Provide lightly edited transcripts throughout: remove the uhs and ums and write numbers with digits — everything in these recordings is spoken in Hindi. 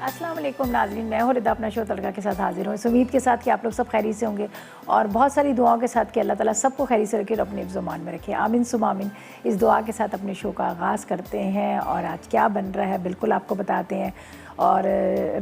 अस्सलाम वालेकुम नाज़रीन, मैं हूं रिदा अपना शो तड़का के साथ हाजिर हूँ। इस उम्मीद के साथ कि आप लोग सब खैरी से होंगे और बहुत सारी दुआओं के साथ कि अल्लाह ताला सबको खैरी से रखे और अपने ज़ुबान में रखे। आमीन सुमा आमीन। इस दुआ के साथ अपने शो का आगाज़ करते हैं और आज क्या बन रहा है बिल्कुल आपको बताते हैं। और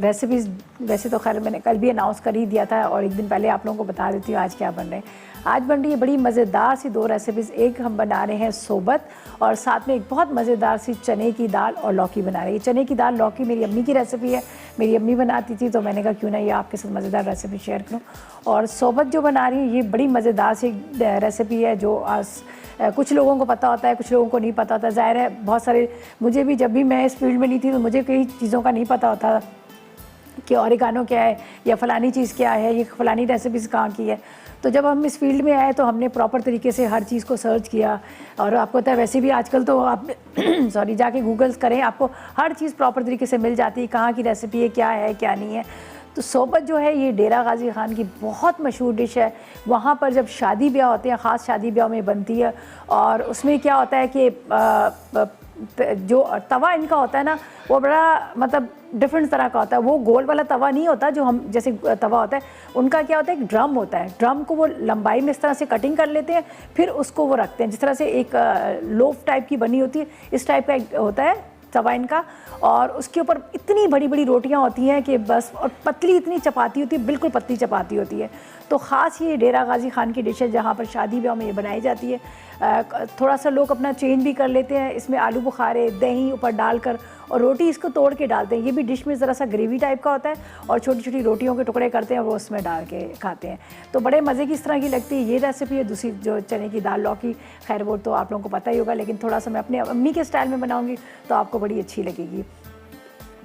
रेसिपीज़ वैसे तो खैर मैंने कल भी अनाउंस कर ही दिया था और एक दिन पहले आप लोगों को बता देती हूँ आज क्या बन रहे हैं। आज बन रही है बड़ी मज़ेदार सी दो रेसिपीज़। एक हम बना रहे हैं सोबत और साथ में एक बहुत मज़ेदार सी चने की दाल और लौकी बना रही है। चने की दाल लौकी मेरी अम्मी की रेसिपी है, मेरी अम्मी बनाती थी, तो मैंने कहा क्यों ना ये आपके साथ मज़ेदार रेसिपी शेयर करूं। और सोबत जो बना रही है ये बड़ी मज़ेदार सी रेसिपी है जो कुछ लोगों को पता होता है, कुछ लोगों को नहीं पता होता। ज़ाहिर है बहुत सारे, मुझे भी जब भी मैं इस फील्ड में नहीं थी तो मुझे कई चीज़ों का नहीं पता होता कि ऑरिगानो क्या है या फ़लानी चीज़ क्या है, ये फ़लानी रेसिपीज़ कहाँ की है। तो जब हम इस फील्ड में आए तो हमने प्रॉपर तरीके से हर चीज़ को सर्च किया। और आपको पता है वैसे भी आजकल तो आप सॉरी जाके गूगल्स करें, आपको हर चीज़ प्रॉपर तरीके से मिल जाती है, कहाँ की रेसिपी है, क्या है क्या नहीं है। तो सोबत जो है ये डेरा गाजी खान की बहुत मशहूर डिश है। वहाँ पर जब शादी ब्याह होते हैं, ख़ास शादी ब्याह में बनती है। और उसमें क्या होता है कि जो तवा इनका होता है ना वो बड़ा मतलब डिफरेंट तरह का होता है। वो गोल वाला तवा नहीं होता जो हम जैसे तवा होता है, उनका क्या होता है एक ड्रम होता है। ड्रम को वो लंबाई में इस तरह से कटिंग कर लेते हैं, फिर उसको वो रखते हैं जिस तरह से एक लोफ टाइप की बनी होती है, इस टाइप का एक होता है तवा इनका। और उसके ऊपर इतनी बड़ी बड़ी रोटियां होती हैं कि बस, और पतली इतनी चपाती होती है, बिल्कुल पतली चपाती होती है। तो ख़ास ये डेरा गाजी खान की डिश है जहाँ पर शादी ब्याह में ये बनाई जाती है। थोड़ा सा लोग अपना चेंज भी कर लेते हैं, इसमें आलू बुखारे दही ऊपर डालकर और रोटी इसको तोड़ के डालते हैं। ये भी डिश में ज़रा सा ग्रेवी टाइप का होता है और छोटी छोटी रोटियों के टुकड़े करते हैं और वो उसमें डाल के खाते हैं। तो बड़े मज़े की इस तरह की लगती है ये रेसिपी है। दूसरी जो चने की दाल लौकी, खैर वो तो आप लोगों को पता ही होगा, लेकिन थोड़ा सा मैं अपने अम्मी के स्टाइल में बनाऊँगी तो आपको बड़ी अच्छी लगेगी।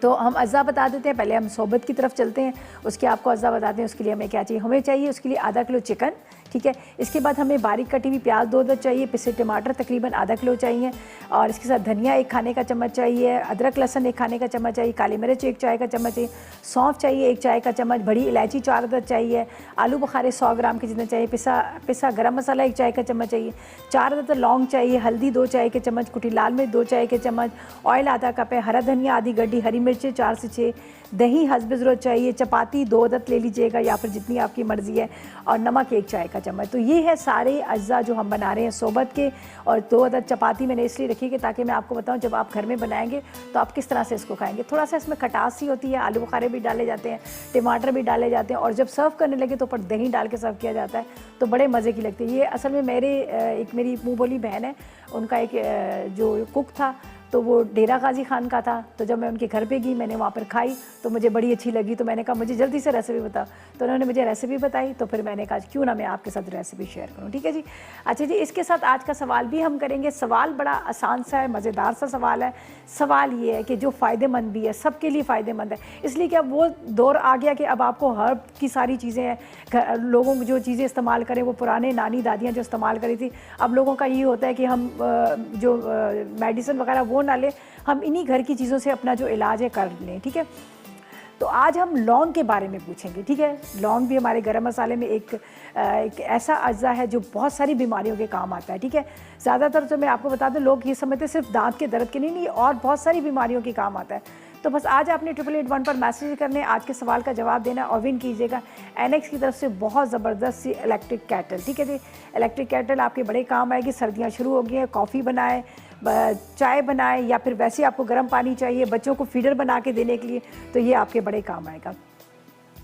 तो हम अज़्ज़ा बता देते हैं, पहले हम सोबत की तरफ चलते हैं, उसके आपको अज़्ज़ा बताते हैं उसके लिए हमें क्या चाहिए। हमें चाहिए उसके लिए आधा किलो चिकन, ठीक है। इसके बाद हमें बारीक कटी हुई प्याज 2 अदद चाहिए, पिसे टमाटर तकरीबन आधा किलो चाहिए और इसके साथ धनिया 1 खाने का चम्मच चाहिए, अदरक लहसुन 1 खाने का चम्मच चाहिए, काली मिर्च 1 चाय का चम्मच चाहिए, सौंफ चाहिए 1 चाय का चम्मच, बड़ी इलायची 4 अदद चाहिए, आलू बुखारे 100 ग्राम के जितने चाहिए, पिसा गरम मसाला 1 चाय का चम्मच चाहिए, 4 अदद लौंग चाहिए, हल्दी 2 चाय के चम्मच, कुटी लाल मिर्च 2 चाय के चम्मच, ऑयल आधा कप है, हरा धनिया आधी गड्डी, हरी मिर्चें 4 से 6, दही हस्ब ज़रूरत चाहिए, चपाती 2 अदद ले लीजिएगा या फिर जितनी आपकी मर्ज़ी है, और नमक 1 चाय का चम्मच। तो ये है सारे अज्जा जो हम बना रहे हैं सोबत के। और 2 अदद चपाती मैंने इसलिए रखी कि ताकि मैं आपको बताऊं जब आप घर में बनाएंगे तो आप किस तरह से इसको खाएंगे। थोड़ा सा इसमें खटास सी होती है, आलू बुखारे भी डाले जाते हैं, टमाटर भी डाले जाते हैं और जब सर्व करने लगे तो ऊपर दही डाल के सर्व किया जाता है, तो बड़े मज़े की लगती है। ये असल में मेरी मुँह बोली बहन है, उनका एक जो कुक था तो वो डेरा गाजी खान का था। तो जब मैं उनके घर पे गई, मैंने वहाँ पर खाई तो मुझे बड़ी अच्छी लगी, तो मैंने कहा मुझे जल्दी से रेसिपी बताओ। तो उन्होंने मुझे रेसिपी बताई, तो फिर मैंने कहा क्यों ना मैं आपके साथ रेसिपी शेयर करूँ। ठीक है जी। अच्छा जी, इसके साथ आज का सवाल भी हम करेंगे। सवाल बड़ा आसान सा है, मज़ेदार सा सवाल है। सवाल ये है कि जो फ़ायदेमंद भी है, सबके लिए फ़ायदेमंद है, इसलिए कि अब वो दौर आ गया कि अब आपको हर्ब की सारी चीज़ें हैं, लोगों को जो चीज़ें इस्तेमाल करें वो पुराने नानी दादियाँ जो इस्तेमाल करी थी, अब लोगों का ये होता है कि हम जो मेडिसिन वगैरह वो ना लें, हम इन्हीं घर की चीज़ों से अपना जो इलाज है कर लें। ठीक है। तो आज हम लौंग के बारे में पूछेंगे। ठीक है। लौंग भी हमारे गरम मसाले में एक ऐसा अज्जा है जो बहुत सारी बीमारियों के काम आता है। ठीक है। ज़्यादातर तो मैं आपको बता दूं, लोग ये समझते सिर्फ दांत के दर्द के नहीं, और बहुत सारी बीमारियों के काम आता है। तो बस आज आपने 888 पर मैसेज करने, आज के सवाल का जवाब देना और विन कीजिएगा एनेक्स की तरफ से बहुत ज़बरदस्त सी इलेक्ट्रिक कैटल। ठीक है जी। इलेक्ट्रिक कैटल आपके बड़े काम आएगी। सर्दियाँ शुरू हो गई हैं, कॉफ़ी बनाए, चाय बनाए, या फिर वैसे आपको गर्म पानी चाहिए बच्चों को फीडर बना के देने के लिए, तो ये आपके बड़े काम आएगा।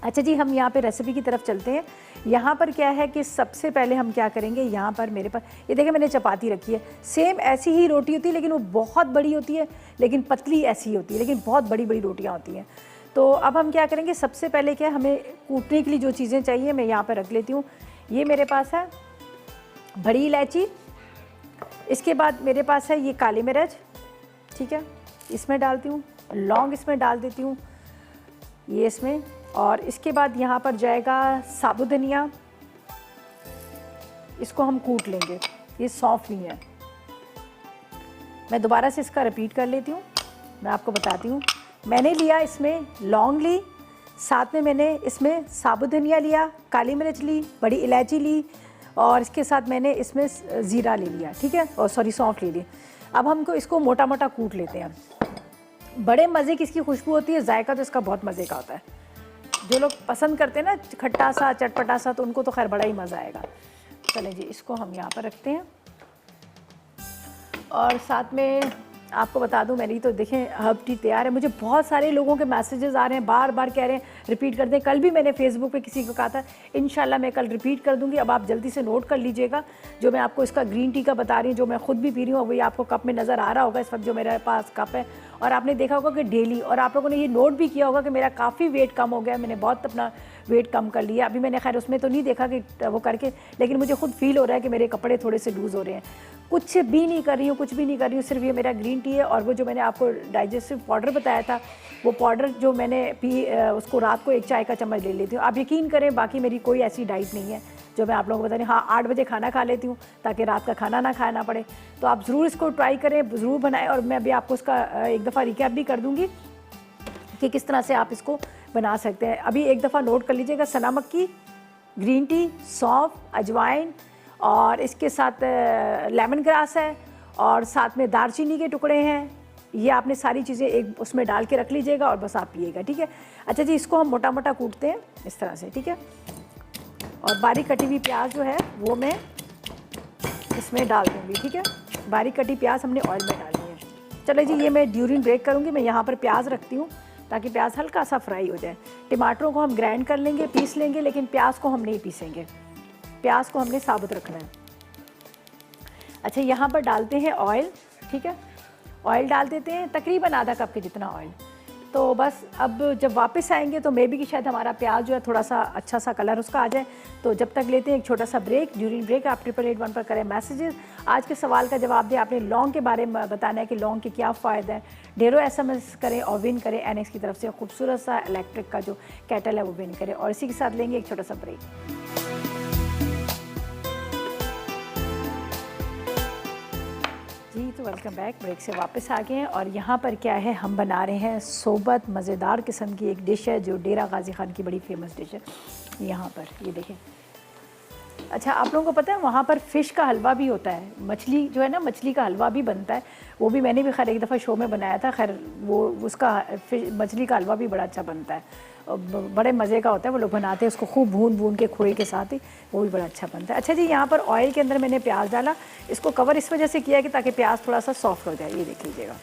अच्छा जी, हम यहाँ पे रेसिपी की तरफ चलते हैं। यहाँ पर क्या है कि सबसे पहले हम क्या करेंगे, यहाँ पर मेरे पास ये देखें मैंने चपाती रखी है। सेम ऐसी ही रोटी होती है लेकिन वो बहुत बड़ी होती है, लेकिन पतली ऐसी होती है, लेकिन बहुत बड़ी बड़ी रोटियाँ होती हैं। तो अब हम क्या करेंगे, सबसे पहले क्या हमें कूटने के लिए जो चीज़ें चाहिए मैं यहाँ पर रख लेती हूँ। ये मेरे पास है बड़ी इलायची, इसके बाद मेरे पास है ये काली मिर्च, ठीक है, इसमें डालती हूँ, लौंग इसमें डाल देती हूँ ये इसमें, और इसके बाद यहाँ पर जाएगा साबुत धनिया, इसको हम कूट लेंगे। ये सौंफ नहीं है, मैं दोबारा से इसका रिपीट कर लेती हूँ, मैं आपको बताती हूँ। मैंने लिया इसमें लौंग ली, साथ में मैंने इसमें साबुत धनिया लिया, काली मिर्च ली, बड़ी इलायची ली, और इसके साथ मैंने इसमें ज़ीरा ले लिया। ठीक है, और सॉरी सौंफ ले ली। अब हमको इसको मोटा मोटा कूट लेते हैं। बड़े मज़े की इसकी खुशबू होती है, जायका तो इसका बहुत मज़े का होता है। जो लोग पसंद करते हैं ना खट्टा सा चटपटा सा, तो उनको तो खैर बड़ा ही मज़ा आएगा। चलें जी, इसको हम यहाँ पर रखते हैं। और साथ में आपको बता दूं, मेरी तो देखें हर्ब टी तैयार है। मुझे बहुत सारे लोगों के मैसेजेस आ रहे हैं, बार बार कह रहे हैं रिपीट कर दें। कल भी मैंने फेसबुक पे किसी को कहा था, इंशाल्लाह मैं कल रिपीट कर दूंगी। अब आप जल्दी से नोट कर लीजिएगा। जो मैं आपको इसका ग्रीन टी का बता रही हूँ, जो मैं खुद भी पी रही हूँ, वही आपको कप में नज़र आ रहा होगा इस वक्त जो मेरे पास कप है। और आपने देखा होगा कि डेली, और आप लोगों ने ये नोट भी किया होगा कि मेरा काफ़ी वेट कम हो गया, मैंने बहुत अपना वेट कम कर लिया। अभी मैंने खैर उसमें तो नहीं देखा कि वो करके, लेकिन मुझे खुद फील हो रहा है कि मेरे कपड़े थोड़े से लूज़ हो रहे हैं। कुछ भी नहीं कर रही हूँ, कुछ भी नहीं कर रही हूँ, सिर्फ ये मेरा ग्रीन टी है। और वो जो मैंने आपको डाइजेस्टिव पाउडर बताया था, वो पाउडर जो मैंने उसको रात को 1 चाय का चम्मच ले लेती हूँ। आप यकीन करें, बाकी मेरी कोई ऐसी डाइट नहीं है जो मैं आप लोगों को बता रही हूँ। हाँ, 8 बजे खाना खा लेती हूँ ताकि रात का खाना ना खाना पड़े। तो आप ज़रूर इसको ट्राई करें, ज़रूर बनाएं। और मैं अभी आपको इसका एक दफ़ा रिकैप भी कर दूँगी कि किस तरह से आप इसको बना सकते हैं। अभी एक दफ़ा नोट कर लीजिएगा, सना मक्की, ग्रीन टी, सौंफ, अजवाइन, और इसके साथ लेमन ग्रास है, और साथ में दालचीनी के टुकड़े हैं। ये आपने सारी चीज़ें एक उसमें डाल के रख लीजिएगा और बस आप पिएगा, ठीक है। अच्छा जी, इसको हम मोटा मोटा कूटते हैं इस तरह से, ठीक है। और बारीक कटी हुई प्याज जो है वो मैं इसमें डाल दूँगी, ठीक है। बारीक कटी प्याज हमने ऑयल में डालनी है। चलो जी, ये मैं ड्यूरिंग ब्रेक करूँगी। मैं यहाँ पर प्याज रखती हूँ ताकि प्याज हल्का सा फ्राई हो जाए। टमाटरों को हम ग्राइंड कर लेंगे, पीस लेंगे, लेकिन प्याज को हम नहीं पीसेंगे, प्याज को हमने साबुत रखना है। अच्छा, यहाँ पर डालते हैं ऑयल, ठीक है। ऑयल डाल देते हैं तकरीबन आधा कप के जितना ऑयल। तो बस अब जब वापस आएंगे तो मे बी कि शायद हमारा प्याज जो है थोड़ा सा अच्छा सा कलर उसका आ जाए। तो जब तक लेते हैं एक छोटा सा ब्रेक। ड्यूरिंग ब्रेक आप 888 पर करें मैसेजेस। आज के सवाल का जवाब दें। आपने लौंग के बारे में बताना है कि लौंग के क्या फ़ायदे हैं। ढेरों SMS करें और विन करें एनएक्स की तरफ से खूबसूरत सा इलेक्ट्रिक का जो कैटल है वो विन करें। और इसी के साथ लेंगे एक छोटा सा ब्रेक। जी, तो वेलकम बैक। ब्रेक से वापस आ गए हैं और यहाँ पर क्या है, हम बना रहे हैं सोबत मज़ेदार किस्म की एक डिश है जो डेरा गाजी खान की बड़ी फेमस डिश है। यहाँ पर ये देखें। अच्छा, आप लोगों को पता है वहाँ पर फ़िश का हलवा भी होता है। मछली जो है ना, मछली का हलवा भी बनता है। वो भी मैंने भी खैर एक दफ़ा शो में बनाया था। खैर वो उसका मछली का हलवा भी बड़ा अच्छा बनता है, बड़े मज़े का होता है। वो लोग बनाते हैं उसको खूब भून के खोए के साथ ही, वो भी बड़ा अच्छा बनता है। अच्छा जी, यहाँ पर ऑयल के अंदर मैंने प्याज डाला। इसको कवर इस वजह से किया कि ताकि प्याज थोड़ा सा सॉफ्ट हो जाए। ये देख लीजिएगा,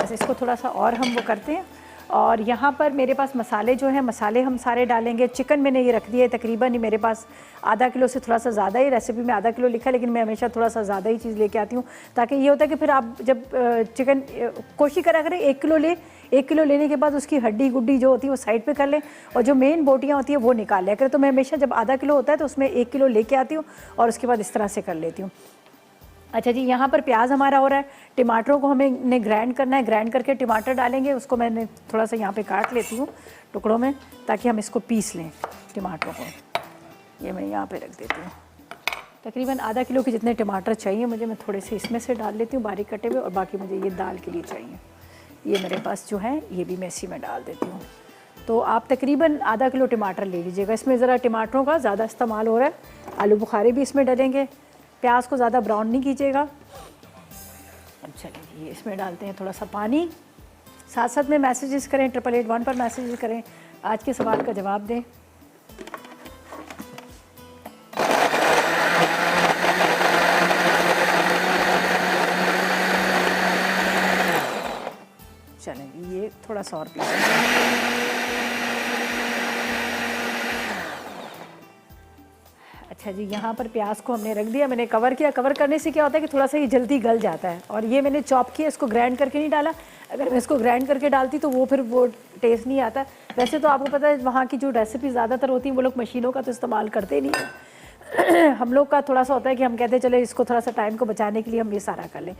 बस इसको थोड़ा सा और हम वो करते हैं। और यहाँ पर मेरे पास मसाले जो हैं, मसाले हम सारे डालेंगे। चिकन मैंने ये रख दिया है तकरीबन ही मेरे पास आधा किलो से थोड़ा सा ज़्यादा ही। रेसिपी में आधा किलो लिखा है, लेकिन मैं हमेशा थोड़ा सा ज़्यादा ही चीज़ लेके आती हूँ ताकि ये होता है कि फिर आप जब चिकन कोशिश करा करें 1 किलो ले, 1 किलो लेने के बाद उसकी हड्डी गुड्डी जो होती है वो साइड पे कर लें और जो मेन बोटियाँ होती है वो निकाल लिया करें। तो मैं हमेशा जब आधा किलो होता है तो उसमें 1 किलो लेके आती हूँ और उसके बाद इस तरह से कर लेती हूँ। अच्छा जी, यहाँ पर प्याज हमारा हो रहा है। टमाटरों को हमें ग्राइंड करना है। ग्राइंड करके टमाटर डालेंगे। उसको मैंने थोड़ा सा यहाँ पे काट लेती हूँ टुकड़ों में ताकि हम इसको पीस लें टमाटरों को। ये मैं यहाँ पे रख देती हूँ। तकरीबन आधा किलो के जितने टमाटर चाहिए मुझे, मैं थोड़े से इसमें से डाल लेती हूँ बारीक कटे हुए, और बाकी मुझे ये दाल के लिए चाहिए। ये मेरे पास जो है ये भी मैं इसी में डाल देती हूँ। तो आप तकरीबन आधा किलो टमाटर ले लीजिएगा। इसमें ज़रा टमाटरों का ज़्यादा इस्तेमाल हो रहा है। आलू बुखारे भी इसमें डलेंगे। प्याज को ज़्यादा ब्राउन नहीं कीजिएगा। चलिए, ये इसमें डालते हैं थोड़ा सा पानी। साथ साथ में मैसेजेस करें, 888 पर मैसेजेस करें, आज के सवाल का जवाब दें। चलें, ये थोड़ा सा और पीस। अच्छा जी, यहाँ पर प्याज को हमने रख दिया, मैंने कवर किया। कवर करने से क्या होता है कि थोड़ा सा ये जल्दी गल जाता है। और ये मैंने चॉप किया, इसको ग्राइंड करके नहीं डाला। अगर मैं इसको ग्राइंड करके डालती तो वो फिर वो टेस्ट नहीं आता। वैसे तो आपको पता है वहाँ की जो रेसिपी ज़्यादातर होती हैं वो लोग मशीनों का तो इस्तेमाल करते नहीं है। हम लोग का थोड़ा सा होता है कि हम कहते हैं चले इसको थोड़ा सा टाइम को बचाने के लिए हम ये सारा कर लें।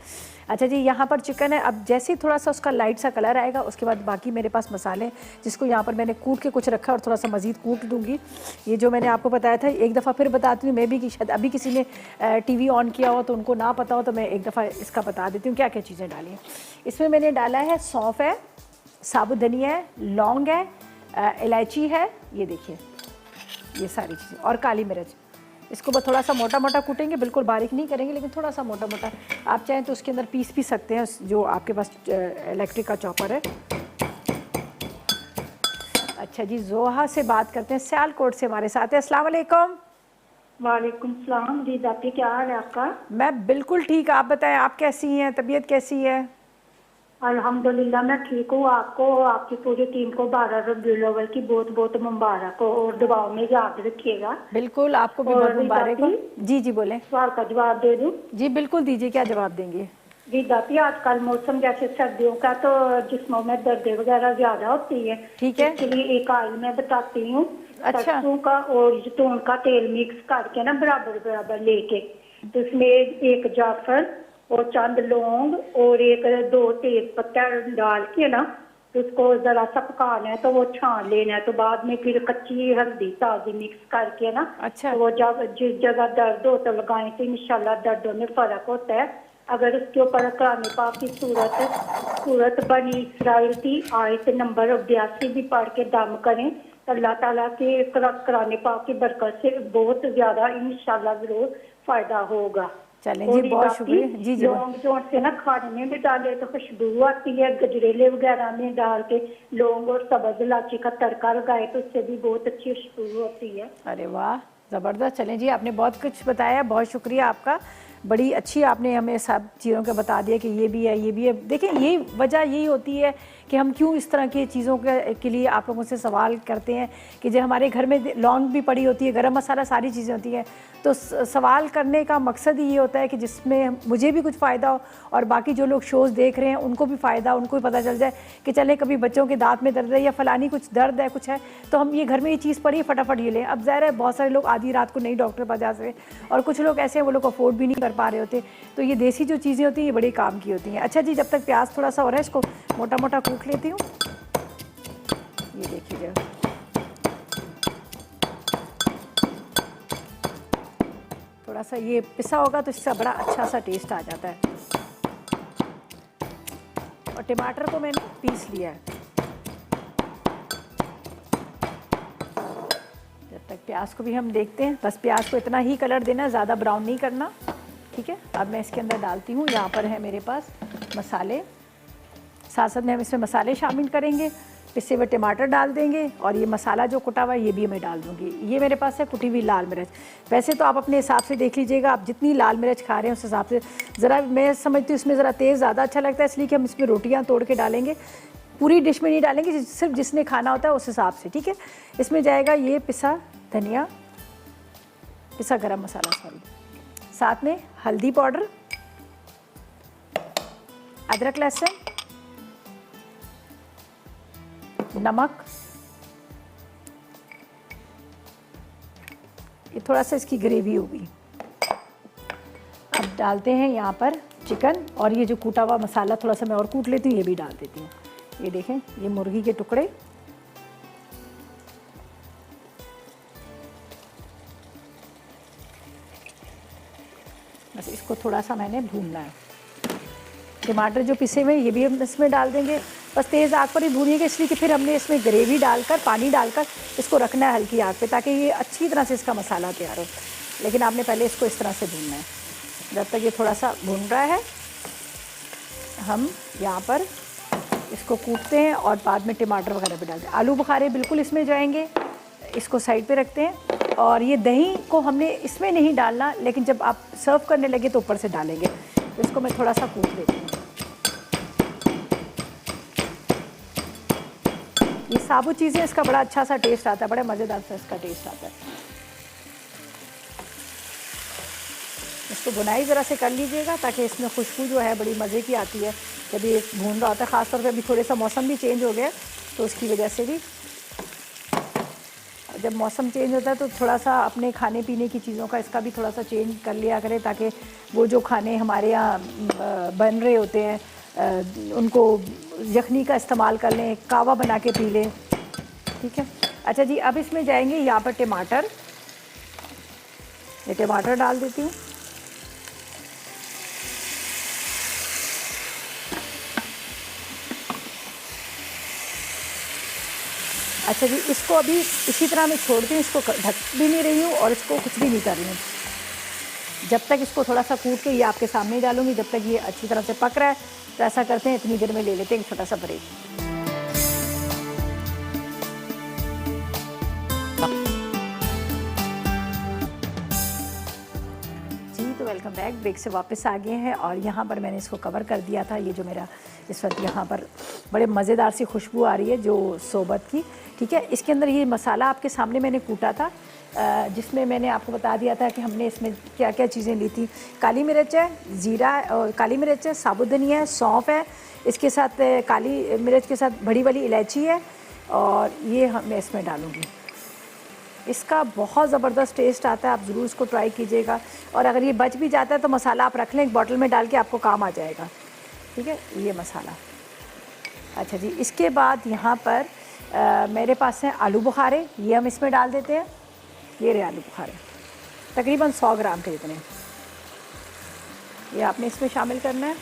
अच्छा जी, यहाँ पर चिकन है। अब जैसे ही थोड़ा सा उसका लाइट सा कलर आएगा उसके बाद बाकी मेरे पास मसाले, जिसको यहाँ पर मैंने कूट के कुछ रखा और थोड़ा सा मज़ीद कूट दूँगी। ये जो मैंने आपको बताया था, एक दफ़ा फिर बताती हूँ। मैं भी कि शायद अभी किसी ने TV ऑन किया हो तो उनको ना पता हो, तो मैं एक दफ़ा इसका बता देती हूँ क्या क्या चीज़ें डाली हैं। इसमें मैंने डाला है सौंफ है, साबुत धनिया है, लौंग है, इलायची है, ये देखिए ये सारी चीज़ें, और काली मिर्च। इसको बस थोड़ा सा मोटा मोटा कूटेंगे, बिल्कुल बारीक नहीं करेंगे, लेकिन थोड़ा सा मोटा मोटा। आप चाहें तो उसके अंदर पीस भी सकते हैं, जो आपके पास इलेक्ट्रिक का चॉपर है। अच्छा जी, जोहा से बात करते हैं, सियालकोट से हमारे साथ है। अस्सलाम वालेकुम। वालेकुम सलाम जी, जाती क्या हाल है आपका? मैं बिल्कुल ठीक, आप बताएं आप कैसी हैं, तबीयत कैसी है? अल्हम्दुलिल्लाह मैं ठीक हूँ। आपको आपकी पूरी टीम को 12 रबीउल अव्वल की बहुत बहुत मुबारक हो और दुआओं में याद रखिएगा। बिल्कुल, आपको भी बहुत और मुबारक हो। जी जी बोलें। सवाल का जवाब दे दूँ? जी बिल्कुल दीजिए, क्या जवाब देंगे? जी दाती, आजकल मौसम जैसे सर्दियों का तो जिस्मों में दर्द वगैरह ज्यादा होती है। ठीक है। इसके लिए एक ऑयल मैं बताती हूँ। अच्छा। सरसों का और जैतून का तेल मिक्स करके ना बराबर बराबर लेके, तो उसमें एक जाफर और चंद लौंग और एक दो तेज पत्ता डाल के ना, तो उसको जरा सा पकाना है, तो वो छान लेना है। तो बाद में फिर कच्ची हल्दी ताजी मिक्स करके ना, अच्छा। तो वो जब जिस जगह दर्द हो तो लगाएं, तो इंशाल्लाह दर्दों में फर्क होता है। अगर इसके ऊपर कुरान पाक की सूरत बनी इसराइल की आयत नंबर 82 भी पढ़ के दम करें, तो अल्लाह ताला के कुरान पाक की बरकत से बहुत ज्यादा इंशाल्लाह जरूर फायदा होगा। चलें जी, बहुत शुक्रिया। जी जी। लौंग जो से ना खाने में भी डाले तो खुशबू आती है, गजरेले वगैरह में डाल के लौंग और सब्ज इलायची का तड़का लगाए तो उससे भी बहुत अच्छी खुशबू होती है। अरे वाह, ज़बरदस्त। चलें जी, आपने बहुत कुछ बताया, बहुत शुक्रिया आपका। बड़ी अच्छी आपने हमें सब चीज़ों के बता दिया कि ये भी है, ये भी है। देखिए, यही वजह यही होती है कि हम क्यों इस तरह की चीज़ों के लिए आप लोगों से सवाल करते हैं कि जो हमारे घर में लौंग भी पड़ी होती है, गरम मसाला, सारी चीज़ें होती हैं। तो सवाल करने का मकसद ही ये होता है कि जिसमें मुझे भी कुछ फ़ायदा हो और बाकी जो लोग शोज़ देख रहे हैं उनको भी फ़ायदा, उनको भी पता चल जाए कि चले कभी बच्चों के दांत में दर्द है या फ़लानी कुछ दर्द है, कुछ है, तो हम ये घर में ये चीज़ पड़ी फटाफट ये लें। अब ज़ाहिर है बहुत सारे लोग आधी रात को नहीं डॉक्टर पास जा सके, और कुछ लोग ऐसे हैं वो लोग अफोर्ड भी नहीं कर पा रहे होते, तो ये देसी जो चीज़ें होती हैं ये बड़ी काम की होती हैं। अच्छा जी, जब तक प्याज थोड़ा सा हो रहा है, इसको मोटा मोटा कूट लेती हूँ। ये देखिए, थोड़ा सा ये पिसा होगा तो इससे बड़ा अच्छा सा टेस्ट आ जाता है। और टमाटर को मैंने पीस लिया है। जब तक प्याज को भी हम देखते हैं, बस प्याज को इतना ही कलर देना, ज़्यादा ब्राउन नहीं करना। ठीक है, अब मैं इसके अंदर डालती हूँ, यहाँ पर है मेरे पास मसाले, साथ साथ में हम इसमें मसाले शामिल करेंगे। पिसे हुए टमाटर डाल देंगे और ये मसाला जो कुटा हुआ है ये भी मैं डाल दूँगी। ये मेरे पास है कुटी हुई लाल मिर्च। वैसे तो आप अपने हिसाब से देख लीजिएगा, आप जितनी लाल मिर्च खा रहे हैं उस हिसाब से। ज़रा मैं समझती हूँ इसमें ज़रा तेज़ ज़्यादा अच्छा लगता है, इसलिए कि हम इसमें रोटियाँ तोड़ के डालेंगे, पूरी डिश में नहीं डालेंगे, सिर्फ जिसने खाना होता है उस हिसाब से। ठीक है, इसमें जाएगा ये पिसा धनिया, पिसा गरम मसाला, सॉरी, साथ में हल्दी पाउडर, अदरक लहसुन, नमक, ये थोड़ा सा इसकी ग्रेवी होगी। अब डालते हैं यहाँ पर चिकन, और ये जो कूटा हुआ मसाला थोड़ा सा मैं और कूट लेती हूँ, ये भी डाल देती हूँ। ये देखें, ये मुर्गी के टुकड़े, बस इसको थोड़ा सा मैंने भूनना है। टमाटर जो पिसे हुए ये भी हम इसमें डाल देंगे, बस तेज़ आग पर ही भूनिएगा, इसलिए कि फिर हमने इसमें ग्रेवी डालकर, पानी डालकर इसको रखना है हल्की आग पे, ताकि ये अच्छी तरह से इसका मसाला तैयार हो। लेकिन आपने पहले इसको इस तरह से भूनना है। जब तक ये थोड़ा सा भून रहा है, हम यहाँ पर इसको कूटते हैं और बाद में टमाटर वगैरह भी डालते हैं। आलू बुखारे बिल्कुल इसमें जाएंगे, इसको साइड पे रखते हैं। और ये दही को हमने इसमें नहीं डालना, लेकिन जब आप सर्व करने लगे तो ऊपर से डालेंगे। तो इसको मैं थोड़ा सा कूट देती हूँ। ये साबुत चीज़ें, इसका बड़ा अच्छा सा टेस्ट आता है, बड़े मज़ेदार सा इसका टेस्ट आता है। इसको बुनाई ज़रा से कर लीजिएगा, ताकि इसमें खुशबू जो है बड़ी मज़े की आती है जब ये भून रहा होता है। ख़ासतौर पे अभी थोड़े सा मौसम भी चेंज हो गया, तो उसकी वजह से भी, जब मौसम चेंज होता है तो थोड़ा सा अपने खाने पीने की चीज़ों का इसका भी थोड़ा सा चेंज कर लिया करें, ताकि वो जो खाने हमारे यहाँ बन रहे होते हैं उनको यखनी का इस्तेमाल कर लें, कावा बना के पी लें। ठीक है, अच्छा जी, अब इसमें जाएंगे यहाँ पर टमाटर। ये टमाटर डाल देती हूँ। अच्छा जी, इसको अभी इसी तरह मैं छोड़ती हूँ, इसको ढक भी नहीं रही हूँ और इसको कुछ भी नहीं कर रही हूँ। जब तक इसको थोड़ा सा कूट के ये आपके सामने ही डालूंगी, जब तक ये अच्छी तरह से पक रहा है। तो ऐसा करते हैं, इतनी देर में ले लेते हैं एक छोटा सा ब्रेक। जी, तो वेलकम बैक। ब्रेक से वापस आ गए हैं और यहाँ पर मैंने इसको कवर कर दिया था। ये जो मेरा इस वक्त यहाँ पर बड़े मज़ेदार सी खुशबू आ रही है जो सोबत की, ठीक है। इसके अंदर ये मसाला आपके सामने मैंने कूटा था, जिसमें मैंने आपको बता दिया था कि हमने इसमें क्या क्या चीज़ें ली थी। काली मिर्च है, ज़ीरा और काली मिर्च है, साबुत धनिया है, सौंफ है, इसके साथ काली मिर्च के साथ बड़ी वाली इलायची है और ये मैं इसमें डालूँगी। इसका बहुत ज़बरदस्त टेस्ट आता है, आप ज़रूर इसको ट्राई कीजिएगा। और अगर ये बच भी जाता है तो मसाला आप रख लें, एक बॉटल में डाल के आपको काम आ जाएगा, ठीक है। ये मसाला, अच्छा जी। इसके बाद यहाँ पर मेरे पास हैं आलू बुखारे, ये हम इसमें डाल देते हैं। ये रहे आलू बुखारे, तकरीबन 100 ग्राम के जितने, ये आपने इसमें शामिल करना है।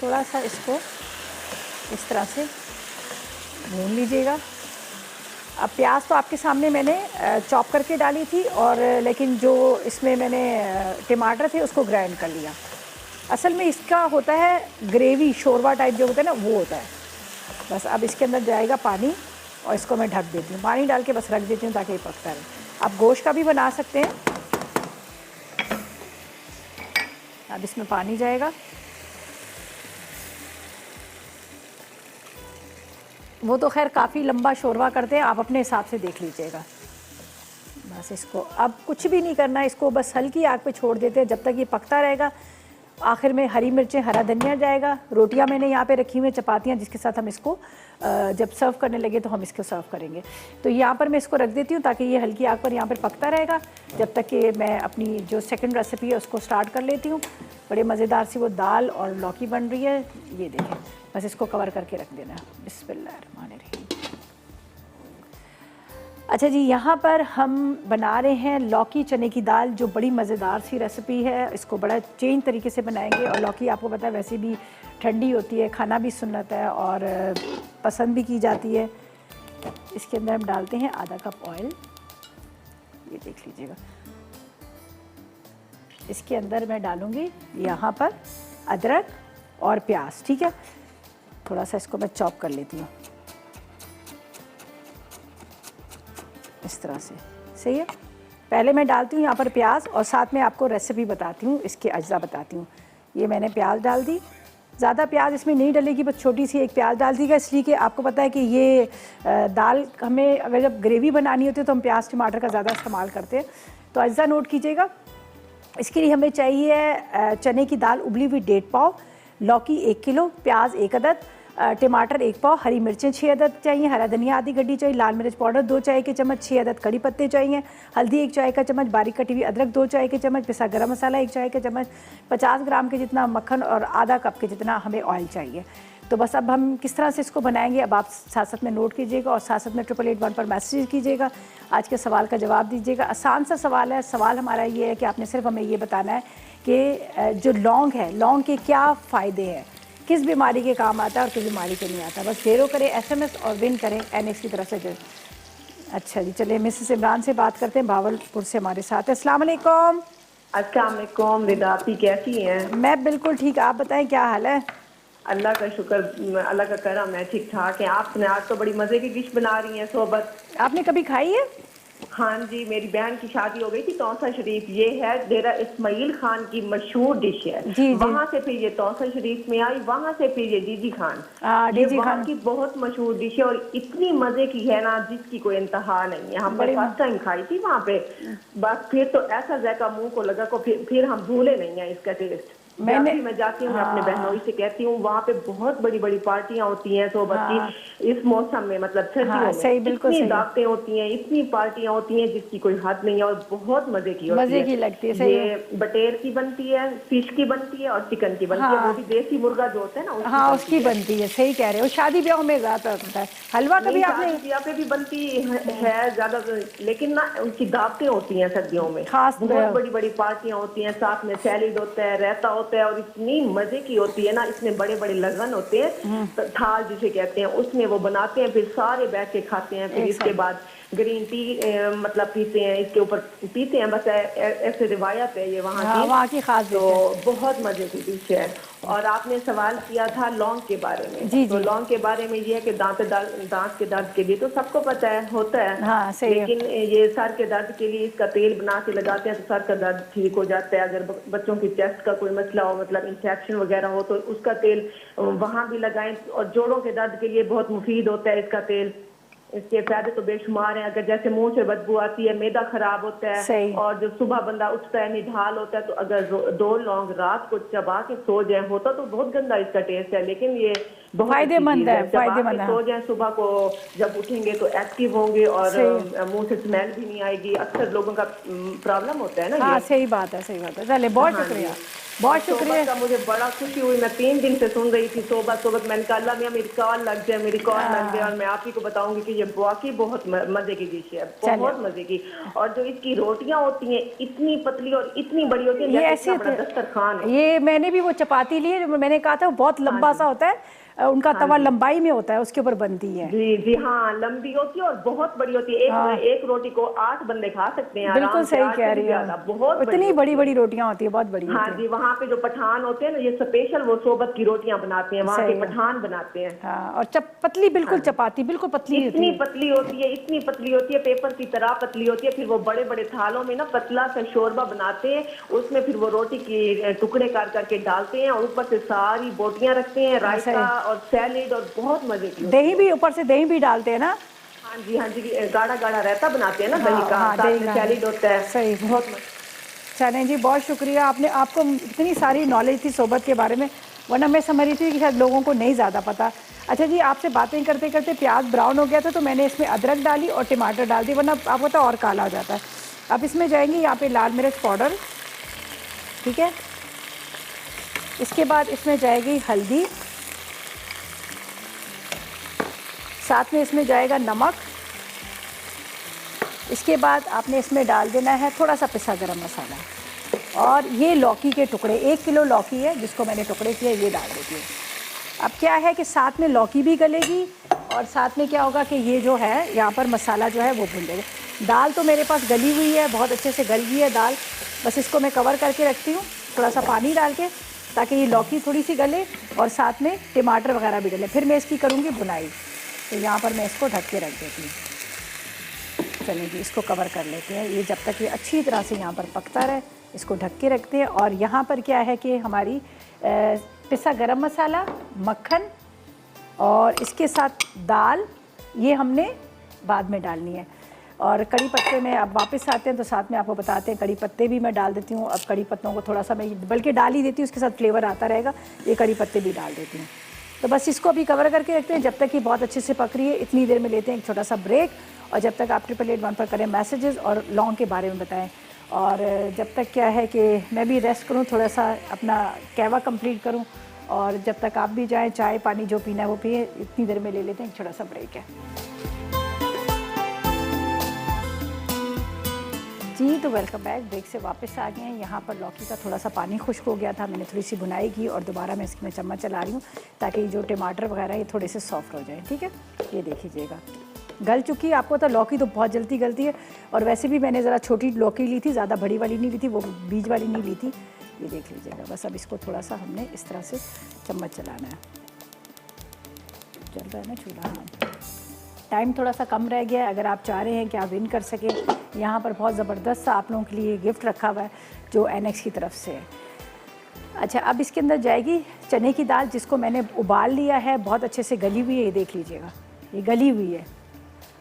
थोड़ा सा इसको इस तरह से भून लीजिएगा। अब प्याज तो आपके सामने मैंने चॉप करके डाली थी, और लेकिन जो इसमें मैंने टमाटर थे उसको ग्राइंड कर लिया। असल में इसका होता है ग्रेवी, शोरबा टाइप जो होता है ना, वो होता है। बस अब इसके अंदर जाएगा पानी और इसको मैं ढक देती हूँ, पानी डाल के बस रख देती हूँ ताकि ये पकता रहे। आप गोश्त का भी बना सकते हैं। अब इसमें पानी जाएगा, वो तो खैर काफ़ी लंबा शोरबा करते हैं, आप अपने हिसाब से देख लीजिएगा। बस इसको अब कुछ भी नहीं करना है, इसको बस हल्की आग पे छोड़ देते हैं जब तक ये पकता रहेगा। आखिर में हरी मिर्चें, हरा धनिया जाएगा। रोटियां मैंने यहाँ पे रखी हुई हैं, चपातियाँ, जिसके साथ हम इसको जब सर्व करने लगे तो हम इसको सर्व करेंगे। तो यहाँ पर मैं इसको रख देती हूँ ताकि ये हल्की आग पर यहाँ पर पकता रहेगा जब तक कि मैं अपनी जो सेकंड रेसिपी है उसको स्टार्ट कर लेती हूँ। बड़े मज़ेदार सी वो दाल और लौकी बन रही है, ये देखें। बस इसको कवर करके रख देना है। बिस्मिल्लाहिर्रहमानिर्रहीम। अच्छा जी, यहाँ पर हम बना रहे हैं लौकी चने की दाल, जो बड़ी मज़ेदार सी रेसिपी है। इसको बड़ा चेंज तरीके से बनाएंगे, और लौकी आपको पता है वैसे भी ठंडी होती है, खाना भी सुन्नत है और पसंद भी की जाती है। इसके अंदर हम डालते हैं आधा कप ऑयल, ये देख लीजिएगा। इसके अंदर मैं डालूँगी यहाँ पर अदरक और प्याज, ठीक है। थोड़ा सा इसको मैं चॉप कर लेती हूँ इस तरह से, सही है। पहले मैं डालती हूँ यहाँ पर प्याज, और साथ में आपको रेसिपी बताती हूँ, इसके अज्जा बताती हूँ। ये मैंने प्याज डाल दी, ज़्यादा प्याज इसमें नहीं डलेगी, बस छोटी सी एक प्याज डाल दीजिएगा, इसलिए कि आपको पता है कि ये दाल हमें अगर जब ग्रेवी बनानी होती है तो हम प्याज टमाटर का ज़्यादा इस्तेमाल करते हैं। तो अज्जा नोट कीजिएगा। इसके लिए हमें चाहिए चने की दाल उबली हुई 1.5 पाव, लौकी 1 किलो, प्याज 1 अदद, टमाटर 1 पाव, हरी मिर्चें 6 अदद चाहिए, हरा धनिया आधी गड्डी चाहिए, लाल मिर्च पाउडर 2 चाय के चम्मच, 6 अदद कड़ी पत्ते चाहिए, हल्दी 1 चाय का चम्मच, बारीक कटी हुई अदरक 2 चाय के चम्मच, पिसा गरम मसाला 1 चाय का चम्मच, 50 ग्राम के जितना मक्खन और आधा कप के जितना हमें ऑयल चाहिए। तो बस अब हम किस तरह से इसको बनाएंगे, अब आप साथ साथ में नोट कीजिएगा और साथ साथ में 8881 पर मैसेज कीजिएगा। आज के सवाल का जवाब दीजिएगा। आसान सा सवाल है। सवाल हमारा ये है कि आपने सिर्फ हमें ये बताना है कि जो लौंग है, लौंग के क्या फ़ायदे हैं, किस बीमारी के काम आता है और किस बीमारी के नहीं आता। बस ढेरों करें SMS और विन करें NX की तरफ से जो। अच्छा जी, चलिए मिसेस इमरान से बात करते हैं, भावलपुर से हमारे साथ है। अस्सलाम वालेकुम। अस्सलाम वालेकुम रिदा, आप कैसी हैं? मैं बिल्कुल ठीक, आप बताएं क्या हाल है? अल्लाह का शुक्र, अल्लाह का करम है, ठीक ठाक है। आपने आज तो बड़ी मजे की डिश बना रही हैं सोबत। आपने कभी खाई है? हाँ जी, मेरी बहन की शादी हो गई थी तौसा शरीफ। ये है डेरा इस्माइल खान की मशहूर डिश है। जी, वहाँ से फिर ये तौसा शरीफ में आई, वहाँ से फिर ये डीजी खान। ये वहाँ की बहुत मशहूर डिश है और इतनी मजे की है ना, जिसकी कोई इंतहा नहीं है। हमने फर्स्ट टाइम खाई थी वहाँ पे, बस फिर तो ऐसा जायका मुंह को लगा को फिर हम भूले नहीं है इसका टेस्ट। मैं जाती हूँ, अपने बहनोई से कहती हूँ, वहाँ पे बहुत बड़ी बड़ी पार्टियां होती हैं सोबत की इस मौसम में, मतलब सर्दियों में इतनी दावतें होती हैं, इतनी पार्टियां होती हैं जिसकी कोई हद नहीं है और बहुत मजे की होती है। लगती है। ये बटेर की बनती है, फिश की बनती है और चिकन की बनती है। वो भी देसी मुर्गा जो होता है ना, हाँ उसकी बनती है। सही कह रहे हो, शादी ब्याह में ज्यादा होता है। हलवा कभी आपने? शादी ब्याह पे भी बनती है ज्यादा, लेकिन ना उनकी दावतें होती हैं सर्दियों में, खास बहुत बड़ी बड़ी पार्टियां होती हैं, साथ में सैलेड होता है, रायता होता होता है और इतनी मजे की होती है ना, इसमें बड़े बड़े लगन होते हैं, थाल जिसे कहते हैं, उसमें वो बनाते हैं, फिर सारे बैठ के खाते हैं। फिर इसके बाद ग्रीन टी मतलब पीते हैं, इसके ऊपर पीते हैं, बस ऐसे रिवायत है ये वहाँ की खास तो बहुत मजे की डिश है। और आपने सवाल किया था लौंग के बारे में। जी, तो लौंग के बारे में ये है कि दांत के दर्द के लिए तो सबको पता है, होता है। हाँ, सही लेकिन ये सर के दर्द के लिए इसका तेल बना के लगाते हैं तो सर का दर्द ठीक हो जाता है। अगर बच्चों की चेस्ट का कोई मसला हो, मतलब इंफेक्शन वगैरह हो, तो उसका तेल वहां भी लगाएं। और जोड़ों के दर्द के लिए बहुत मुफीद होता है इसका तेल। इसके फायदे तो बेशुमार हैं। अगर जैसे मुंह से बदबू आती है, मैदा खराब होता है, और जो सुबह बंदा उठता है निढाल होता है, तो अगर 2 लौंग रात को चबा के सो जाए, होता तो बहुत गंदा इसका टेस्ट है, लेकिन ये बहुत फायदेमंद है, फायदेमंद है। सो जाए, सुबह को जब उठेंगे तो एक्टिव होंगे और मुंह से स्मेल भी नहीं आएगी। अक्सर लोगों का प्रॉब्लम होता है ना। हाँ, सही बात है, सही बात है। चले, बहुत शुक्रिया, बहुत शुक्रिया। का मुझे बड़ा खुशी हुई, मैं 3 दिन से सुन रही थी सोबत मैंने कहा अल्लाह मियां मेरी कॉल लग जाए, मेरी कॉल लग जाए, और मैं आप ही को बताऊंगी कि ये वाकई बहुत मजे की डिश है, बहुत मजे की। और जो इसकी रोटियां होती हैं इतनी पतली और इतनी बड़ी होती है, ये ऐसे दस्तरखान है। ये मैंने भी वो चपाती ली है, मैंने कहा था बहुत लंबा सा होता है, उनका तवा लंबाई में होता है, उसके ऊपर बनती है। जी जी हाँ, लंबी होती है और बहुत बड़ी होती है। एक रोटी को 8 बंदे खा सकते हैं। बिल्कुल सही कह रही है, बहुत इतनी बड़ी बड़ी रोटियां होती है, बहुत बड़ी। हाँ जी, वहाँ पे जो पठान होते हैं ना, ये स्पेशल वो सोबत की रोटियां बनाते हैं, वहाँ के पठान बनाते हैं। हाँ, और पतली बिल्कुल चपाती, बिल्कुल पतली, इतनी पतली होती है, इतनी पतली होती है, पेपर की तरह पतली होती है। फिर वो बड़े बड़े थालों में ना पतला सा शोरबा बनाते हैं, उसमें फिर वो रोटी की टुकड़े काट करके डालते हैं और ऊपर से सारी बोटियां रखते हैं, रायता और सैलेड, और बहुत मजे की। दही भी, ऊपर से दही भी डालते हैं ना। हाँ जी हाँ जी, गाढ़ा गाढ़ा रहता बनाते हैं ना दही का, साथ में सैलेड होता है। सही, बहुत। चलें जी, बहुत शुक्रिया। आपको इतनी सारी नॉलेज थी सोबत के बारे में, वरना मैं समझ रही थी कि शायद लोगों को नहीं ज़्यादा पता। अच्छा जी, आपसे बातें करते करते प्याज ब्राउन हो गया था, तो मैंने इसमें अदरक डाली और टमाटर डाल दी, वरना आपको तो और काला हो जाता है। अब इसमें जाएंगे यहाँ पे लाल मिर्च पाउडर, ठीक है। इसके बाद इसमें जाएगी हल्दी, साथ में इसमें जाएगा नमक। इसके बाद आपने इसमें डाल देना है थोड़ा सा पिसा गरम मसाला, और ये लौकी के टुकड़े, 1 किलो लौकी है जिसको मैंने टुकड़े किए, ये डाल देती हूँ। अब क्या है कि साथ में लौकी भी गलेगी, और साथ में क्या होगा कि ये जो है यहाँ पर मसाला जो है वो भून जाएगा। दाल तो मेरे पास गली हुई है, बहुत अच्छे से गल गई है दाल, बस इसको मैं कवर करके रखती हूँ थोड़ा सा पानी डाल के, ताकि ये लौकी थोड़ी सी गले और साथ में टमाटर वगैरह भी गले। फिर मैं इसकी करूँगी बुनाई, तो यहाँ पर मैं इसको ढक के रख देती हूँ। चलिए जी, इसको कवर कर लेते हैं, ये जब तक ये अच्छी तरह से यहाँ पर पकता रहे, इसको ढक के रखते हैं। और यहाँ पर क्या है कि हमारी पिसा गरम मसाला, मक्खन और इसके साथ दाल, ये हमने बाद में डालनी है। और कड़ी पत्ते में अब वापस आते हैं तो साथ में आपको बताते हैं, कड़ी पत्ते भी मैं डाल देती हूँ। अब कड़ी पत्तों को थोड़ा सा मैं बल्कि डाल ही देती हूँ, उसके साथ फ्लेवर आता रहेगा, ये कड़ी पत्ते भी डाल देती हूँ। तो बस इसको अभी कवर करके रखते हैं जब तक ये बहुत अच्छे से पक रही है। इतनी देर में लेते हैं एक छोटा सा ब्रेक, और जब तक आप 888 पर करें मैसेजेस और लौंग के बारे में बताएं। और जब तक क्या है कि मैं भी रेस्ट करूं, थोड़ा सा अपना कहवा कंप्लीट करूं, और जब तक आप भी जाएं, चाय पानी जो पीना है वो पिए। इतनी देर में ले लेते हैं एक छोटा सा ब्रेक है जी। तो वेलकम बैक, ब्रेक से वापस आ गए हैं। यहाँ पर लौकी का थोड़ा सा पानी खुश्क हो गया था, मैंने थोड़ी सी बुनाई की और दोबारा मैं इसमें चम्मच चला रही हूँ ताकि जो टमाटर वगैरह ये थोड़े से सॉफ्ट हो जाए, ठीक है। ये देख लीजिएगा गल चुकी है। आपको तो लौकी तो बहुत जल्दी गलती है, और वैसे भी मैंने ज़रा छोटी लौकी ली थी, ज़्यादा बड़ी वाली नहीं ली थी, वो बीज वाली नहीं ली थी। ये देख लीजिएगा। बस अब इसको थोड़ा सा हमने इस तरह से चम्मच चलाना है। चल रहा है ना चूल्हा? हाँ, टाइम थोड़ा सा कम रह गया है। अगर आप चाह रहे हैं कि आप विन कर सकें, यहाँ पर बहुत ज़बरदस्त सा आप लोगों के लिए गिफ्ट रखा हुआ है जो एनेक्स की तरफ से है। अच्छा, अब इसके अंदर जाएगी चने की दाल, जिसको मैंने उबाल लिया है, बहुत अच्छे से गली हुई है। ये देख लीजिएगा, ये गली हुई है।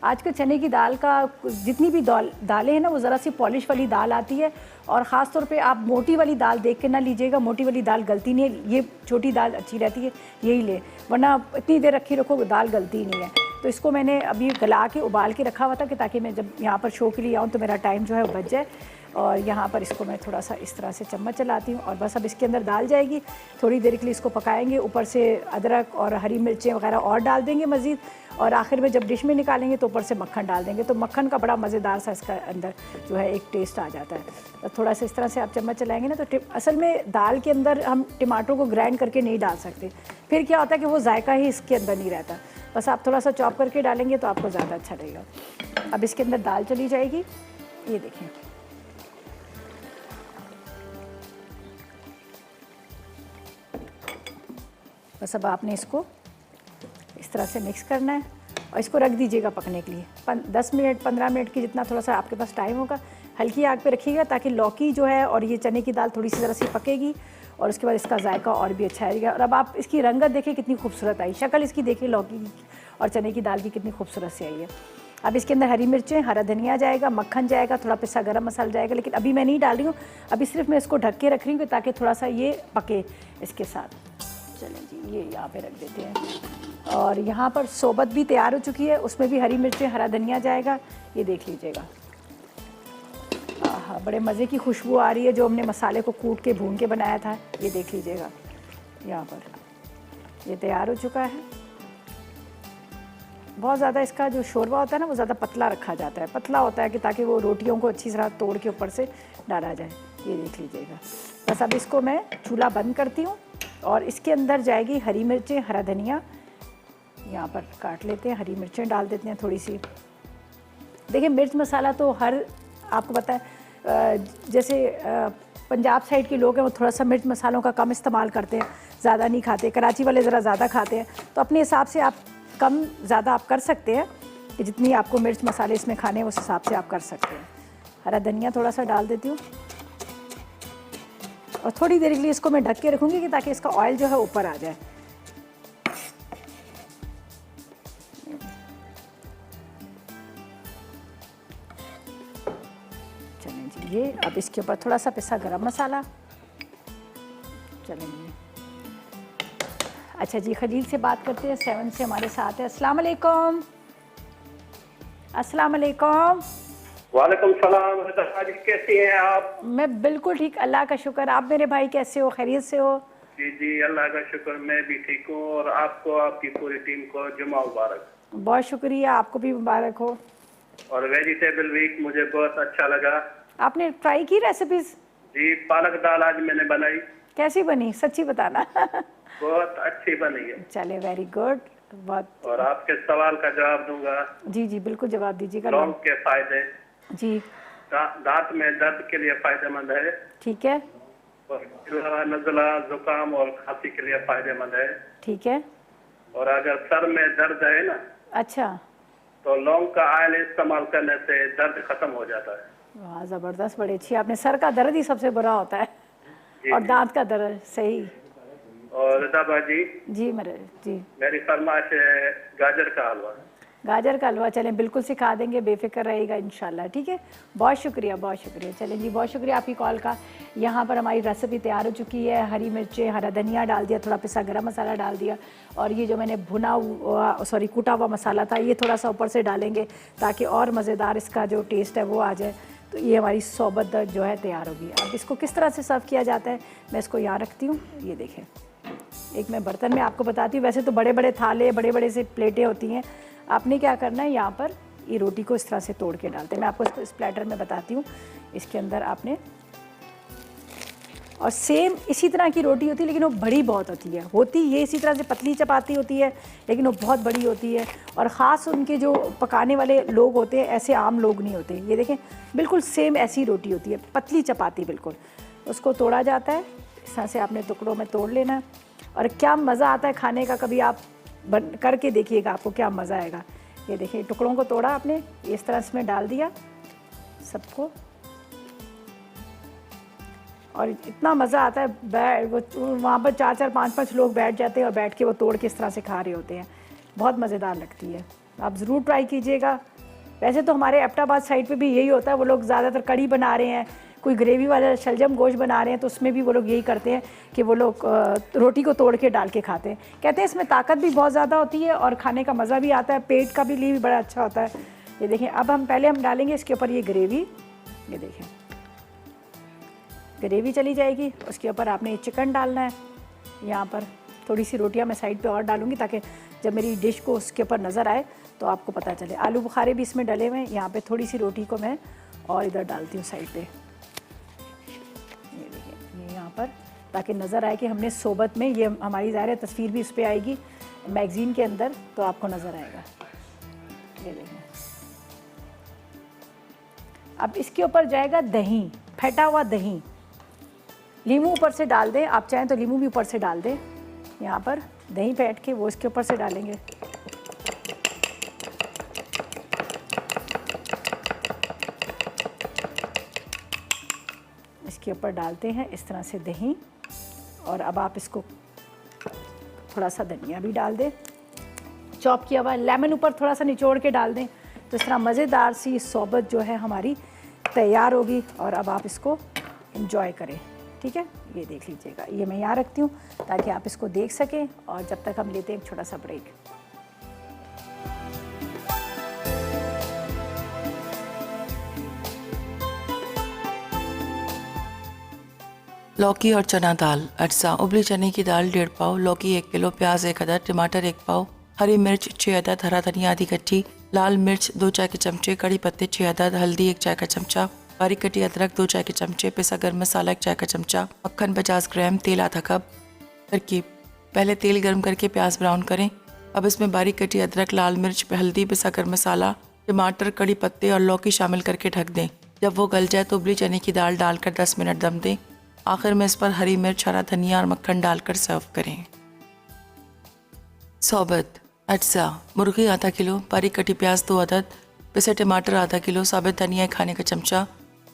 आजकल चने की दाल का जितनी भी दालें हैं ना, वो ज़रा सी पॉलिश वाली दाल आती है, और ख़ास तौर पे आप मोटी वाली दाल देख के ना लीजिएगा, मोटी वाली दाल गलती नहीं है। ये छोटी दाल अच्छी रहती है, यही ले, वरना इतनी देर रखी रखो दाल गलती नहीं है। तो इसको मैंने अभी गला के उबाल के रखा हुआ था कि ताकि मैं जब यहाँ पर शो के लिए आऊँ तो मेरा टाइम जो है बच जाए। और यहाँ पर इसको मैं थोड़ा सा इस तरह से चम्मच चलाती हूँ और बस अब इसके अंदर दाल जाएगी। थोड़ी देर के लिए इसको पकाएंगे, ऊपर से अदरक और हरी मिर्चें वगैरह और डाल देंगे मज़ीद, और आखिर में जब डिश में निकालेंगे तो ऊपर से मक्खन डाल देंगे। तो मक्खन का बड़ा मज़ेदार सा इसका अंदर जो है एक टेस्ट आ जाता है। तो थोड़ा सा इस तरह से आप चम्मच चलाएंगे ना, तो असल में दाल के अंदर हम टमाटर को ग्राइंड करके नहीं डाल सकते, फिर क्या होता है कि वो जायका ही इसके अंदर नहीं रहता। बस आप थोड़ा सा चॉप करके डालेंगे तो आपको ज़्यादा अच्छा लगेगा। अब इसके अंदर दाल चली जाएगी, ये देखिए। बस अब आपने इसको इस तरह से मिक्स करना है और इसको रख दीजिएगा पकने के लिए 10 मिनट 15 मिनट की, जितना थोड़ा सा आपके पास टाइम होगा। हल्की आग पे रखिएगा ताकि लौकी जो है और ये चने की दाल थोड़ी सी ज़रा सी पकेगी और उसके बाद इसका जायका और भी अच्छा आएगा। और अब आप इसकी रंगत देखिए कितनी खूबसूरत आई, शक्ल इसकी देखिए लौकी की और चने की दाल की कितनी खूबसूरत से आई है। अब इसके अंदर हरी मिर्चें, हरा धनिया जाएगा, मक्खन जाएगा, थोड़ा पिसा गरम मसाला जाएगा, लेकिन अभी मैं नहीं डाल रही हूँ। अभी सिर्फ मैं इसको ढक के रख रही हूँ ताकि थोड़ा सा ये पके इसके साथ। चलें जी, ये यहाँ पे रख देते हैं। और यहाँ पर सोबत भी तैयार हो चुकी है, उसमें भी हरी मिर्चें, हरा धनिया जाएगा, ये देख लीजिएगा। हाँ, बड़े मज़े की खुशबू आ रही है जो हमने मसाले को कूट के भून के बनाया था, ये देख लीजिएगा। यहाँ पर ये तैयार हो चुका है। बहुत ज़्यादा इसका जो शोरबा होता है ना वो ज़्यादा पतला रखा जाता है, पतला होता है कि ताकि वो रोटियों को अच्छी तरह तोड़ के ऊपर से डाला जाए, ये देख लीजिएगा। बस अब इसको मैं चूल्हा बंद करती हूँ और इसके अंदर जाएगी हरी मिर्चें, हरा धनिया, यहाँ पर काट लेते हैं, हरी मिर्चें डाल देते हैं थोड़ी सी। देखिए मिर्च मसाला तो हर, आपको पता है जैसे पंजाब साइड के लोग हैं वो थोड़ा सा मिर्च मसालों का कम इस्तेमाल करते हैं, ज़्यादा नहीं खाते। कराची वाले ज़रा ज़्यादा खाते हैं, तो अपने हिसाब से आप कम ज़्यादा आप कर सकते हैं कि जितनी आपको मिर्च मसाले इसमें खाने हैं उस हिसाब से आप कर सकते हैं। हरा धनिया थोड़ा सा डाल देती हूँ और थोड़ी देर के लिए इसको मैं ढक के रखूँगी कि ताकि इसका ऑयल जो है ऊपर आ जाए। चलें जी, ये अब इसके ऊपर थोड़ा सा पिसा गरम मसाला। चलें जी, अच्छा जी, खलील से बात करते हैं, 7 से हमारे साथ है। अस्सलाम वालेकुम। अस्सलाम वालेकुम। वालेकुम सलाम। कैसी हैं आप? मैं बिल्कुल ठीक, अल्लाह का शुक्र। आप मेरे भाई कैसे हो, खैरियत से हो? जी जी, अल्लाह का शुक्र, मैं भी ठीक हूँ। और आपको, आपकी पूरी टीम को जुमा मुबारक। बहुत शुक्रिया, आपको भी मुबारक हो। और वेजिटेबल वीक मुझे बहुत अच्छा लगा। आपने ट्राई की रेसिपीज? जी, पालक दाल आज मैंने बनाई। कैसी बनी, सच्ची बताना। बहुत अच्छी बनी है। चले, वेरी गुड। बहुत। और आपके सवाल का जवाब दूंगा। जी जी, बिल्कुल जवाब दीजिएगा। लौंग के फायदे जी। दांत में दर्द के लिए फायदेमंद है। ठीक है। और नज़ला, जुकाम और खांसी के लिए फायदेमंद है। ठीक है। और अगर सर में दर्द है ना, अच्छा, तो लौंग का ऑयल इस्तेमाल करने से दर्द खत्म हो जाता है। वाह, ज़बरदस्त, बड़ी अच्छी। आपने सर का दर्द ही सबसे बुरा होता है और दांत का दर्द, सही। और रज़ा जी, जी मेरी फरमाइश है गाजर का हलवा। गाजर का हलवा, चलें बिल्कुल सिखा देंगे, बेफिक्र रहेगा इंशाल्लाह। ठीक है, बहुत शुक्रिया, बहुत शुक्रिया। चलें जी, बहुत शुक्रिया आपकी कॉल का। यहाँ पर हमारी रेसिपी तैयार हो चुकी है। हरी मिर्चें, हरा धनिया डाल दिया, थोड़ा पिसा गरम मसाला डाल दिया, और ये जो मैंने भुना हुआ, सॉरी कूटा हुआ मसाला था, ये थोड़ा सा ऊपर से डालेंगे ताकि और मज़ेदार इसका जो टेस्ट है वो आ जाए। तो ये हमारी सोबत जो है तैयार होगी। अब इसको किस तरह से सर्व किया जाता है, मैं इसको यहाँ रखती हूँ। ये देखें, एक मैं बर्तन में आपको बताती हूँ। वैसे तो बड़े बड़े थाले, बड़े बड़े से प्लेटें होती हैं। आपने क्या करना है, यहाँ पर ये रोटी को इस तरह से तोड़ के डालते हैं। मैं आपको इसको इस प्लेटर में बताती हूँ। इसके अंदर आपने, और सेम इसी तरह की रोटी होती है लेकिन वो बड़ी बहुत होती है। ये इसी तरह से पतली चपाती होती है लेकिन वो बहुत बड़ी होती है। और ख़ास उनके जो पकाने वाले लोग होते हैं, ऐसे आम लोग नहीं होते। ये देखें, बिल्कुल सेम ऐसी रोटी होती है, पतली चपाती बिल्कुल। उसको तोड़ा जाता है, इस तरह से आपने टुकड़ों में तोड़ लेना है। और क्या मज़ा आता है खाने का, कभी आप करके देखिएगा, आपको क्या मज़ा आएगा। ये देखिए, टुकड़ों को तोड़ा आपने, इस तरह इसमें डाल दिया सबको, और इतना मज़ा आता है। वो वहाँ पर 4-4, 5-5 लोग बैठ जाते हैं और बैठ के वो तोड़ के इस तरह से खा रहे होते हैं। बहुत मज़ेदार लगती है, आप ज़रूर ट्राई कीजिएगा। वैसे तो हमारे एबटाबाद साइड पे भी यही होता है, वो लोग ज़्यादातर कड़ी बना रहे हैं, कोई ग्रेवी वाला शलजम गोश्त बना रहे हैं, तो उसमें भी वो लोग यही करते हैं कि वो लोग रोटी को तोड़ के डाल के खाते हैं। कहते हैं इसमें ताकत भी बहुत ज़्यादा होती है और खाने का मज़ा भी आता है, पेट का भी लिए भी बड़ा अच्छा होता है। ये देखें, अब हम डालेंगे इसके ऊपर ये ग्रेवी। ये देखें, ग्रेवी चली जाएगी। उसके ऊपर आपने चिकन डालना है। यहाँ पर थोड़ी सी रोटियाँ मैं साइड पे और डालूँगी ताकि जब मेरी डिश को उसके ऊपर नज़र आए तो आपको पता चले। आलू बुखारे भी इसमें डले हुए हैं। यहाँ पे थोड़ी सी रोटी को मैं और इधर डालती हूँ साइड पे, ये देखिए, ये यहाँ पर, ताकि नज़र आए कि हमने सोबत में, ये हमारी ज़ाहिर तस्वीर भी उस पर आएगी मैगज़ीन के अंदर, तो आपको नज़र आएगा। ये देखिए, अब इसके ऊपर जाएगा दही, फेंटा हुआ दही। लीमू ऊपर से डाल दें, आप चाहें तो लीमू भी ऊपर से डाल दें। यहाँ पर दही फेंट के वो इसके ऊपर से डालेंगे। इसके ऊपर डालते हैं इस तरह से दही, और अब आप इसको थोड़ा सा धनिया भी डाल दें, चॉप किया हुआ। लेमन ऊपर थोड़ा सा निचोड़ के डाल दें, तो इस तरह मज़ेदार सी सोबत जो है हमारी तैयार होगी। और अब आप इसको एंजॉय करें, ठीक है। ये देख लीजिएगा, ये मैं यहाँ रखती हूँ ताकि आप इसको देख सकें, और जब तक हम लेते हैं एक छोटा सा ब्रेक। लौकी और चना दाल। अज्जा: उबली चने की दाल 1.5 पाव, लौकी 1 किलो, प्याज 1 अदद, टमाटर 1 पाव, हरी मिर्च 6 अदद, हरा धनिया आधी कट्टी, लाल मिर्च 2 चाय के चमचे, कड़ी पत्ते 6 अदद, हल्दी 1 चाय का चमचा, बारीक कटी अदरक 2 चाय के चमचे, पिसा गर्म मसाला 1 चाय का चमचा, मक्खन 50 ग्राम, तेल आधा कप। तरकीब: पहले तेल गर्म करके प्याज ब्राउन करें। अब इसमें बारीक कटी अदरक, लाल मिर्च, हल्दी, पिसा गर्म मसाला, टमाटर, कड़ी पत्ते और लौकी शामिल करके ढक दें। जब वो गल जाए तो उबली चने की दाल डालकर 10 मिनट दम दें। आखिर में इस पर हरी मिर्च, हरा धनिया और मक्खन डालकर सर्व करें। सोबत। अज्जा: मुर्गी आधा किलो, बारीक कटी प्याज 2 अदद, पिसे टमाटर आधा किलो, साबित धनिया 1 खाने का चमचा,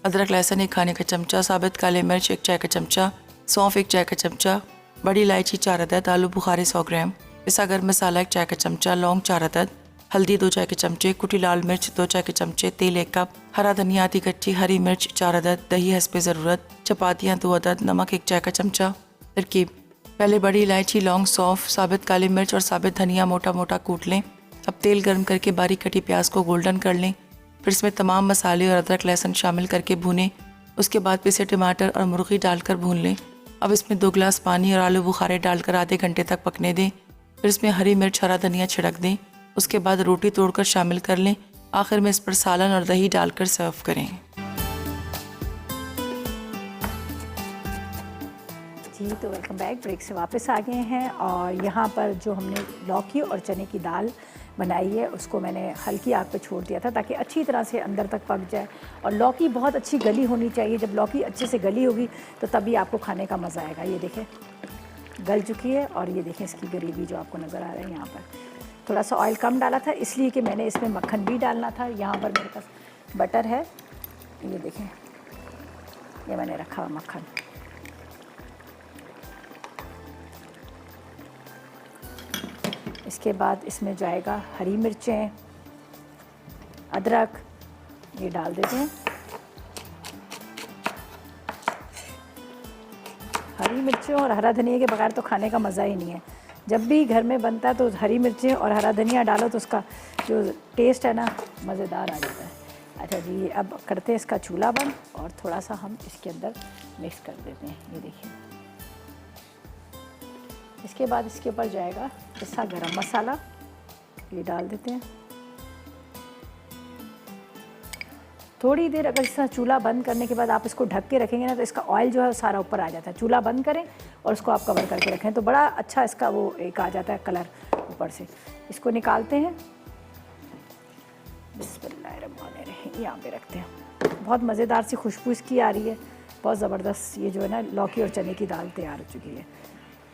अदरक लहसुन 1 खाने का चमचा, साबित काले मिर्च 1 चाय का चमचा, सौंफ 1 चाय का चमचा, बड़ी इलायची 4 अदद, आलू बुखारे 100 ग्राम, पिसा गर्म मसाला 1 चाय का चमचा, लौंग 4 अदद, हल्दी 2 चाय के चमचे, कुटी लाल मिर्च 2 चाय के चमचे, तेल 1 कप, हरा धनिया आधी कच्ची, हरी मिर्च 4 अदद, दही हस्बे ज़रूरत, चपातियाँ 2 अदद, नमक 1 चाय का चमचा। तरकीब: पहले बड़ी इलायची, लौंग, सौंफ, साबित काली मिर्च और साबित धनिया मोटा मोटा कूट लें। अब तेल गर्म करके बारीक कटी प्याज को गोल्डन कर लें। फिर इसमें तमाम मसाले और अदरक लहसुन शामिल करके भूनें। उसके बाद पिसे टमाटर और मुर्गी डालकर भून लें। अब इसमें 2 गिलास पानी और आलू बुखारे डालकर आधे घंटे तक पकने दें। फिर इसमें हरी मिर्च, हरा धनिया छिड़क दें। उसके बाद रोटी तोड़कर शामिल कर लें। आखिर में इस पर सालन और दही डालकर सर्व करें। जी, तो वेलकम बैक। ब्रेक से वापस आ गए हैं, और यहाँ पर जो हमने लौकी और चने की दाल बनाई है उसको मैंने हल्की आग पे छोड़ दिया था ताकि अच्छी तरह से अंदर तक पक जाए। और लौकी बहुत अच्छी गली होनी चाहिए। जब लौकी अच्छे से गली होगी तो तभी आपको खाने का मज़ा आएगा। ये देखें, गल चुकी है, और ये देखें इसकी ग्रेवी जो आपको नज़र आ रहा है। यहाँ पर थोड़ा सा ऑयल कम डाला था इसलिए कि मैंने इसमें मक्खन भी डालना था। यहाँ पर मेरे पास बटर है, ये देखें, ये मैंने रखा हुआ मक्खन। इसके बाद इसमें जाएगा हरी मिर्चें, अदरक, ये डाल देते हैं। हरी मिर्चें और हरा धनिया के बगैर तो खाने का मज़ा ही नहीं है। जब भी घर में बनता है तो हरी मिर्चें और हरा धनिया डालो तो उसका जो टेस्ट है ना, मज़ेदार आ जाता है। अच्छा जी, अब करते हैं इसका चूल्हा बंद, और थोड़ा सा हम इसके अंदर मिक्स कर देते हैं। ये देखिए, इसके बाद इसके ऊपर जाएगा पिसा गरम मसाला, ये डाल देते हैं। थोड़ी देर अगर इस तरह चूल्हा बंद करने के बाद आप इसको ढक के रखेंगे ना तो इसका ऑयल जो है सारा ऊपर आ जाता है। चूल्हा बंद करें और इसको आप कवर करके रखें तो बड़ा अच्छा इसका वो एक आ जाता है कलर ऊपर से। इसको निकालते हैं, बिस्मिल्लाहिर्रहमानिर्रहीम, यहाँ पे रखते हैं। बहुत मज़ेदार सी खुशबू इसकी आ रही है, बहुत ज़बरदस्त। ये जो है ना लौकी और चने की दाल तैयार हो चुकी है।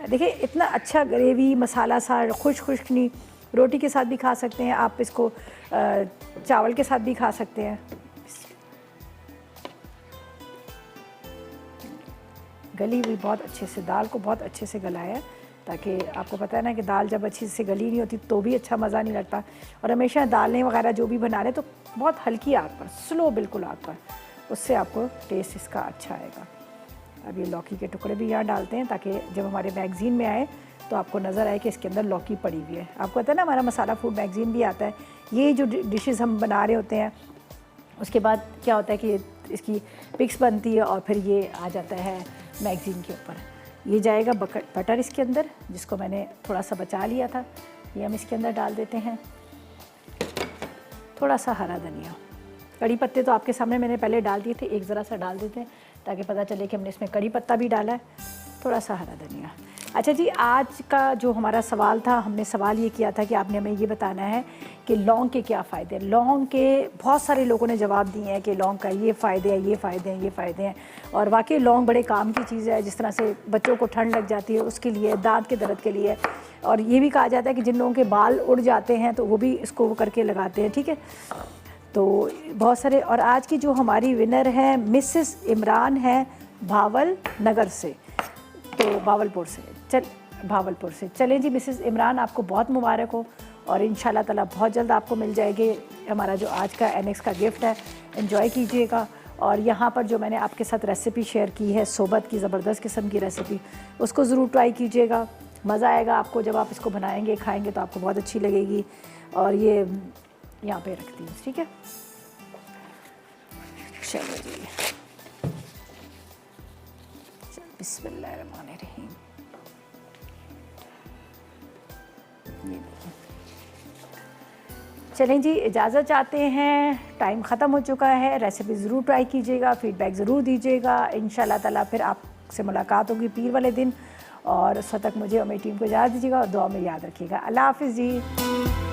देखिए, इतना अच्छा ग्रेवी मसाला सा, खुश्क नहीं, रोटी के साथ भी खा सकते हैं आप, इसको चावल के साथ भी खा सकते हैं। गली हुई बहुत अच्छे से, दाल को बहुत अच्छे से गलाया है ताकि आपको पता है ना कि दाल जब अच्छी से गली नहीं होती तो भी अच्छा मज़ा नहीं लगता। और हमेशा दालें वगैरह जो भी बना रहे तो बहुत हल्की आग पर, स्लो बिल्कुल आग पर, उससे आपको टेस्ट इसका अच्छा आएगा। अब ये लौकी के टुकड़े भी यहाँ डालते हैं ताकि जब हमारे मैगज़ीन में आए तो आपको नज़र आए कि इसके अंदर लौकी पड़ी हुई है। आपको पता है ना, हमारा मसाला फूड मैगज़ीन भी आता है। ये जो डिशेस हम बना रहे होते हैं उसके बाद क्या होता है कि इसकी पिक्स बनती है और फिर ये आ जाता है मैगज़ीन के ऊपर। ये जाएगा बटर इसके अंदर, जिसको मैंने थोड़ा सा बचा लिया था, ये हम इसके अंदर डाल देते हैं। थोड़ा सा हरा धनिया, कड़ी पत्ते तो आपके सामने मैंने पहले डाल दिए थे, एक ज़रा सा डाल देते हैं ताकि पता चले कि हमने इसमें कड़ी पत्ता भी डाला है। थोड़ा सा हरा धनिया। अच्छा जी, आज का जो हमारा सवाल था, हमने सवाल ये किया था कि आपने हमें ये बताना है कि लौंग के क्या फ़ायदे हैं। लौंग के बहुत सारे लोगों ने जवाब दिए हैं कि लौंग का ये फ़ायदे हैं, ये फ़ायदे हैं, ये फ़ायदे हैं, और वाकई लौंग बड़े काम की चीज़ है। जिस तरह से बच्चों को ठंड लग जाती है उसके लिए, दांत के दर्द के लिए, और ये भी कहा जाता है कि जिन लोगों के बाल उड़ जाते हैं तो वो भी इसको वो करके लगाते हैं। ठीक है, तो बहुत सारे। और आज की जो हमारी विनर है मिसेस इमरान है भावल नगर से, तो भावलपुर से, भावलपुर से। चलें जी मिसेस इमरान, आपको बहुत मुबारक हो और इंशाल्लाह ताला बहुत जल्द आपको मिल जाएगी हमारा जो आज का एनेक्स का गिफ्ट है। एंजॉय कीजिएगा। और यहाँ पर जो मैंने आपके साथ रेसिपी शेयर की है सोबत की, ज़बरदस्त किस्म की रेसिपी, उसको ज़रूर ट्राई कीजिएगा। मज़ा आएगा आपको जब आप इसको बनाएंगे, खाएंगे तो आपको बहुत अच्छी लगेगी। और ये यहाँ पे रखती हूँ, ठीक है। चलो जी, बिस्मिल्लाहिर्रहमानिर्रहीम। चलें जी, इजाज़त चाहते हैं, टाइम ख़त्म हो चुका है। रेसिपी ज़रूर ट्राई कीजिएगा, फ़ीडबैक ज़रूर दीजिएगा। इंशाल्लाह ताला फिर आपसे मुलाकात होगी पीर वाले दिन। और उस वक्त तक मुझे और मेरी टीम को इजाज़त दीजिएगा और दुआ में याद रखिएगा। अल्लाह हाफ़िज़ जी।